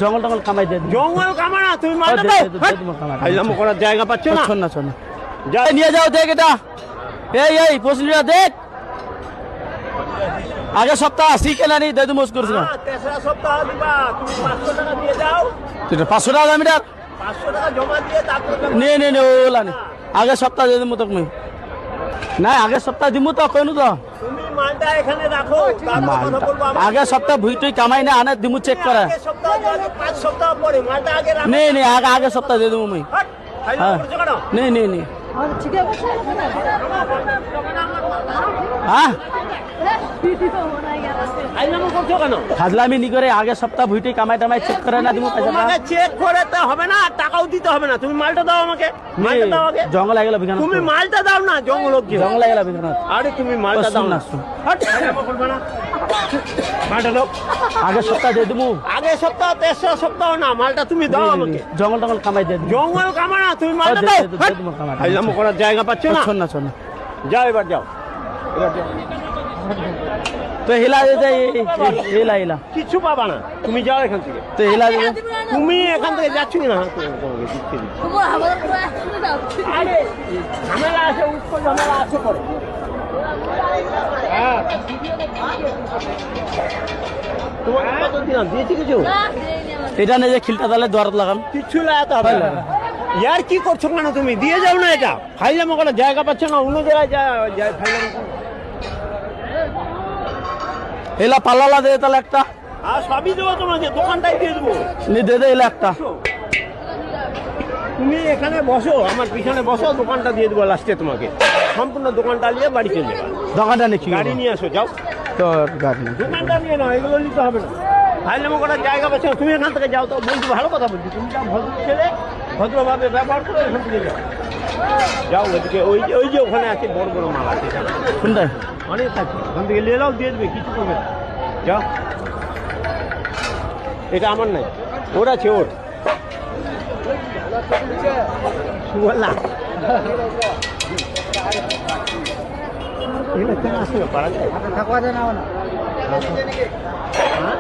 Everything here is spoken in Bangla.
জঙ্গল টঙ্গল কামাই দিয়ে জঙ্গল কামানা তুমি মালটা দাও হাইলাম করার জায়গা পাচ্ছ না শোন না শোন না নিয়ে যাও দেখ এটা এই পছন্দিটা দেখ আগে সপ্তাহ আসি কেনা নি দেদু মোস করছ না তেসরা সপ্তাহ দিবা তুমি 500 টাকা দিয়ে দাও তুই 500 টাকা দামি 500 টাকা জমা দিয়ে তারপর নে ওলা নে আগে সপ্তাহ দেদু মতক নই না আগে সপ্তাহ দিমু তো কইনু তো তুমি মালটা এখানে রাখো তারপর কথা বলবো আগে সপ্তাহ ভুই তুই কামাই না আনে দিমু চেক করা আগে সপ্তাহ আগে 5 সপ্তাহ পরে মালটা আগে রাখো নে আগে সপ্তাহ দে দেবো মুই হাইলাম করছো কেন নে হ্যাঁ হাইলাম করছো কেন ফাজলামি নি করে আগে সপ্তাহ ভুইটি কামাই টামাই চেক করে না দিমু পয়সা তোমাকে চেক করে তো হবে না টাকাও দিতে হবে না তুমি মালটা দাও আমাকে মালটা দাও আগে জঙ্গল লাগলো বিঘানা তুমি মালটা দাও না জঙ্গল কি জঙ্গল লাগলো বিঘানা আরে তুমি মালটা দাও না হট হাইলাম করবে না মালটা দাও আগে সপ্তাহ দিয়ে দিমু আগে সপ্তাহ তেসরা সপ্তাহ না মালটা তুমি দাও আমাকে জঙ্গল টঙ্গল কামাই দিয়ে জঙ্গল কামানা তুমি মালটা দাও হাইলাম করার জায়গা পাচ্ছ না শোন না যাও এবার যাও তো হিলা দে হিলা কিছু পাবা না তুমি যাও এখান থেকে তো হিলা দে তুমি এখান থেকে যাচ্ছ না তোমাকে দিচ্ছি আরে ঝামেলা আছে উঠো ঝামেলা আছে পরে হ্যাঁ তোমাকে কত দিলাম দিয়েছি কিছু এটা নেই যে খিলটা তাহলে দোয়ার লাগাম কিছু লাগাতে হবে না ইয়ার কি করছো কেন তুমি দিয়ে যাও না এটা ফাইলাম ওখানে জায়গা পাচ্ছ না অন্য জায়গায় যায় ফাইলাম এলা পাল্লা দে তাহলে একটা আর সবই দেবো তোমাকে দোকানটাই দিয়ে দেবো নি দে এলা একটা তুমি এখানে বসো আমার পিছনে বসো দোকানটা দিয়ে দেবো লাস্টে তোমাকে সম্পূর্ণ দোকানটা নিয়ে বাড়ি চলে যাবে দোকানটা নাকি গাড়ি নিয়ে আসো যাও তো গাড়ি দোকানটা নিয়ে নাও এগুলো নিতে হবে না ফাইলাম করার জায়গা পাচ্ছ তুমি এখান থেকে যাও তো বলছি ভালো কথা বলছি তুমি যাও ভদ্র ছেলে ভদ্রভাবে ব্যবহার করো এখান থেকে যাও ওইদিকে ওই যে ওখানে আছে বড় বড় মাল আছে কোনটা অনেক আছে ওখান থেকে নিয়ে নাও দিয়ে দেবে কিছু করবে না যাও এটা আমার নাই ওর আছে ওর বললা এগুলো কেন আসবে পারা যায় থাকবা যায় না হ্যাঁ